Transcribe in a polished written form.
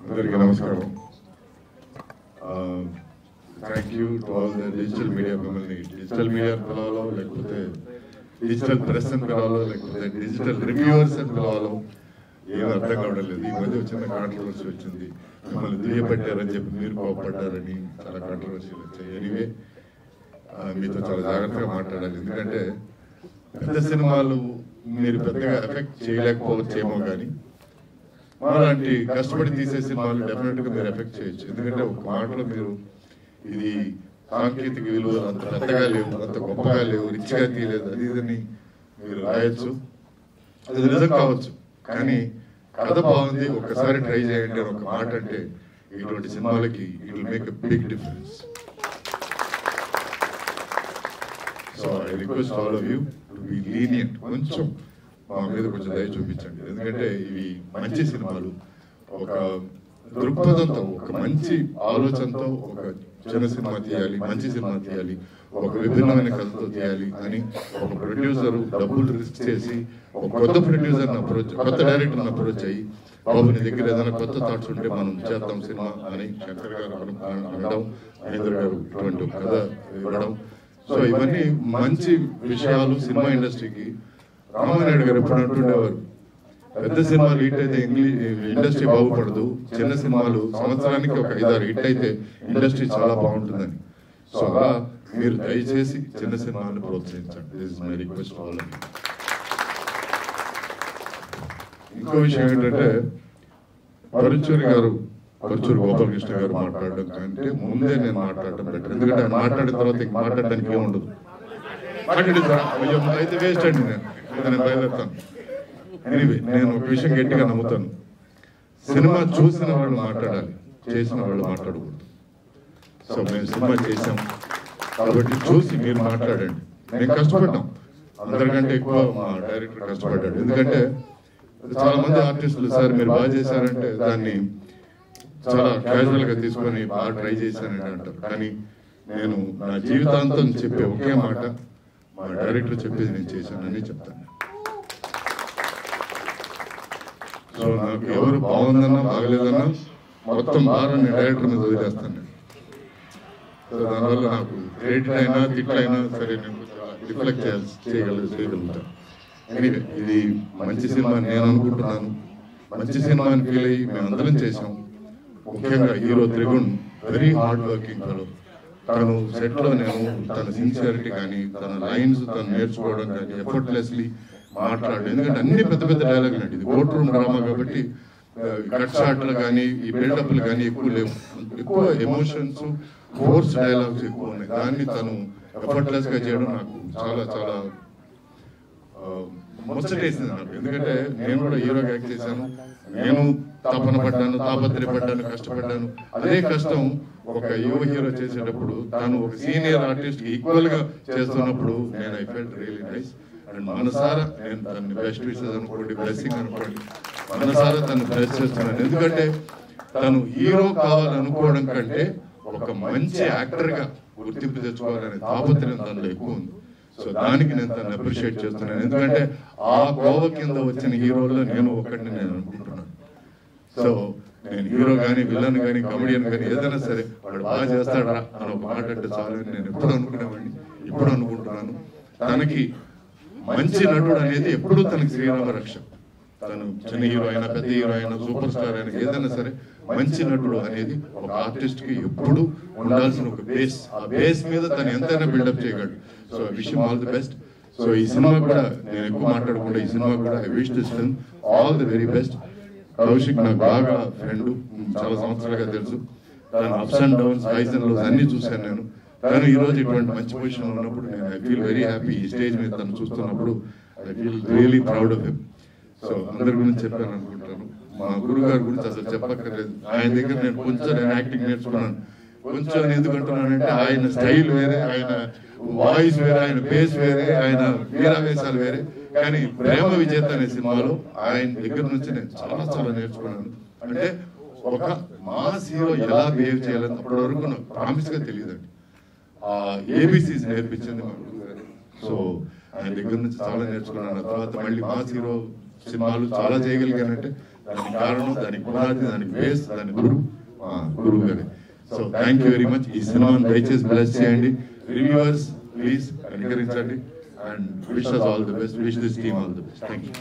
అందరికీ నమస్కారం. Thank you to all the digital media. మిమ్మల్ని డిజిటల్ మీడియా పిలవాలో లేకపోతే డిజిటల్ ప్రెస్ అని పిలవాలో లేకపోతే డిజిటల్ రివ్యూవర్స్ అని పిలవాలో ఏం అర్థం కావడం లేదు. ఈ మధ్య చిన్న కాంట్రవర్సీ వచ్చింది, మిమ్మల్ని దుయ్యబట్టారని చెప్పి మీరు కోపడ్డారని చాలా కాంట్రవర్సీలు వచ్చాయి. ఎనీవే మీతో చాలా జాగ్రత్తగా మాట్లాడాలి, ఎందుకంటే పెద్ద సినిమాలు మీరు పెద్దగా ఎఫెక్ట్ చేయలేకపోవచ్చేమో కానీ అలాంటి కష్టపడి తీసే సినిమాలు డెఫినెట్గా మీరు ఎఫెక్ట్ చేయొచ్చు. ఎందుకంటే ఒక మాటలో మీరు ఇది సాంకేతిక విలువలు అంత పెద్దగా లేవు, అంత గొప్పగా లేవు, రిచ్గా తీయలేదు, అది ఇదని మీరు రాయొచ్చు. అది నిజం కావచ్చు, కానీ కథ బాగుంది, ఒక్కసారి ట్రై చేయండి అని ఒక మాట అంటే ఇటువంటి సినిమాలకి it will make a big difference. So I request all of you to be lenient. కొంచెం మా మీద కొంచెం దయ చూపించండి, ఎందుకంటే ఇవి మంచి సినిమాలు, ఒక దృక్పథంతో ఒక మంచి ఆలోచనతో ఒక చిన్న సినిమా తీయాలి, మంచి సినిమా తీయాలి, ఒక విభిన్నమైన కథతో తీయాలి అని ఒక ప్రొడ్యూసర్ డబ్బులు రిస్క్ చేసి ఒక కొత్త ప్రొడ్యూసర్ని అప్రోచ్, కొత్త డైరెక్టర్ని అప్రోచ్ అయ్యి బాబు నీ దగ్గర ఏదైనా కొత్త థాట్స్ ఉంటే మనం చేద్దాం సినిమా అని శంకర్ గారు అనడం, మహేంద్ర గారు ఇటువంటి కథ ఇవ్వడం. సో ఇవన్నీ మంచి విషయాలు సినిమా ఇండస్ట్రీకి. రామానాయుడు గారు ఎప్పుడు అంటుండేవారు, పెద్ద సినిమాలు హిట్ అయితే ఇండస్ట్రీ బాగుపడదు, చిన్న సినిమాలు సంవత్సరానికి ఒక 5-6 హిట్ అయితే ఇండస్ట్రీ చాలా బాగుంటుందని. సో అలా మీరు దయచేసి చిన్న సినిమాలను ప్రోత్సహించండి. This is my request all. ఇంకో విషయం ఏంటంటే పరుచూరి గోపాలకృష్ణ గారు మాట్లాడడం కంటే ముందే నేను మాట్లాడటం బెటర్, ఎందుకంటే ఆయన మాట్లాడిన తర్వాత ఇంక మాట్లాడడానికి ఏముండదు. అయితే వేస్ట్ అండి, నేను బయలుదేరుతాను. ఎనీవే నేను ఒక విషయం గట్టిగా నమ్ముతాను, సినిమా చూసిన వాళ్ళు మాట్లాడాలి, చేసిన వాళ్ళు మాట్లాడకూడదు. సో మేము సినిమా చేసాం కాబట్టి చూసి మీరు మాట్లాడండి. మేము కష్టపడ్డాం, అందరికంటే ఎక్కువ మా డైరెక్టర్ కష్టపడ్డాడు. ఎందుకంటే చాలా మంది ఆర్టిస్టులు సార్ మీరు బాగా చేశారంటే దాన్ని చాలా క్యాజువల్ గా తీసుకొని బాగా ట్రై చేశానని అంటారు, కానీ నేను నా జీవితాంతం చెప్పే ఒకే మాట, మా డైరెక్టర్ చెప్పేది నేను చేశానని చెప్తాను. సో నాకు ఎవరు బాగుందన్నా బాగలేదన్నా మొత్తం భారం నేను డైరెక్టర్ మీద వదిలేస్తాను. సో దానివల్ల నాకు క్రెడిట్ అయినా తిట్లైనా సరే నేను రిఫ్లెక్ట్ చేయగలుగుతాను. ఎనీవే ఇది మంచి సినిమా నేను అనుకుంటున్నాను, మంచి సినిమా అని ఫీల్ అయ్యి మేమందరం చేసాం. ముఖ్యంగా hero Trigun very hard working fellow. తను సెట్లో నేను తన సిన్సియారిటీ కానీ తన లైన్స్ తను నేర్చుకోవడం కానీ ఎఫర్ట్లెస్లీ మాట్లాడు, ఎందుకంటే అన్ని పెద్ద పెద్ద డైలాగులు అండి, ఇది కోర్ట్ రూమ్ డ్రామా కాబట్టి కట్ షాట్లు కానీ ఈ బిల్డప్లు కానీ ఎక్కువ లేవు, ఎక్కువ ఎమోషన్స్ ఫోర్స్ డైలాగ్స్ ఎక్కువ ఉన్నాయి. దాన్ని తను ఎఫర్ట్లెస్ గా చేయడం నాకు చాలా చాలా ముచ్చటేసింది నాకు. ఎందుకంటే నేను కూడా హీరోగా యాక్ట్ చేశాను, నేను తపన పడ్డాను, తాపత్రయపడ్డాను, కష్టపడ్డాను. అదే కష్టం ఒక యువ హీరో చేసేటప్పుడు తను ఒక సీనియర్ ఆర్టిస్ట్ ఈక్వల్ గా చేస్తున్నప్పుడు నేను I felt really nice. And మనసారా నేను తనని బెస్ట్ విషెస్ అనుకోండి, బ్లెస్సింగ్ అనుకోండి, మనసారా తను బ్లెస్ చేస్తున్నాను. ఎందుకంటే తను హీరో కావాలనుకోవడం కంటే ఒక మంచి యాక్టర్ గా గుర్తింపు తెచ్చుకోవాలనే తాపత్రయం తనలో ఎక్కువ ఉంది. సో దానికి నేను తను అప్రిషియేట్ చేస్తున్నాను, ఎందుకంటే ఆ కోవ కింద వచ్చిన హీరోల్లో నేను ఒకటిని నేను అనుకుంటున్నాను. సో నేను హీరో కానీ విలన్ కానీ కమెడియన్ కానీ ఏదైనా సరే వాడు బాగా చేస్తాడా అని ఒక మాట అంటే చాలు నేను ఎప్పుడు అనుకునేవాడిని, ఇప్పుడు అనుకుంటున్నాను. తనకి మంచి నటుడు అనేది ఎప్పుడు తనకి శ్రీరామ రక్ష. తను చిన్న హీరో అయినా పెద్ద హీరో అయినా సూపర్ స్టార్ అయినా ఏదైనా సరే మంచి నటుడు అనేది ఒక ఆర్టిస్ట్ కి ఎప్పుడు ఉండాల్సిన ఒక బేస్. ఆ బేస్ మీద తను ఎంతైనా బిల్డప్ చేయగలడు. So wish him all the best. So ఈ సినిమా కూడా నేను ఎక్కువ మాట్లాడకుండా ఈ సినిమా కూడా I wish this film all the very best. Kaushik నాకు బాగా ఫ్రెండ్, చాలా సంవత్సరాలుగా తెలుసు. తన ups and downs, highs and lows అన్ని చూశాను నేను. తను ఈ రోజు ఇటువంటి మంచి పొజిషన్ ఉన్నప్పుడు నేను ఐ ఫీల్ వెరీ హ్యాపీ. ఈ స్టేజ్ మీద తను చూస్తున్నప్పుడు I feel really proud of him. So అందరి గురించి చెప్పాను అనుకుంటాను. మా గురుగారి గురించి అసలు చెప్పక్కర్లేదు. ఆయన దగ్గర నేను కొంచెం యాక్టింగ్ నేర్చుకున్నాను. కొంచెం ఎందుకంటున్నానంటే ఆయన స్టైల్ వేరే, ఆయన వాయిస్ వేరే, ఆయన బేస్ వేరే, ఆయన వీరావేశాలు వేరే. కానీ ప్రేమ విజేత అనే సినిమాలో ఆయన దగ్గర నుంచి నేను చాలా చాలా నేర్చుకున్నాను. అంటే ఒక మాస్ హీరో ఎలా బిహేవ్ చేయాలని అప్పటి వరకు నాకు ప్రామిస్ గా తెలియదండి. ఏబిసిస్ నేర్పించింది మా గురుగారు. సో ఆయన దగ్గర నుంచి చాలా నేర్చుకున్నాను. తర్వాత మళ్ళీ మాస్ హీరో సినిమాలు చాలా చేయగలిగానంటే దానికి కారణం, దానికి పునాది, దానికి బేస్, దాని గురువు గారి. So thank you very much. ఈ సినిమాని దయచేసి బ్లెస్ చేయండి. రివ్యూవర్స్ ప్లీజ్ కనికరించండి. And wish us all the best. Wish this team all the best. Thank you.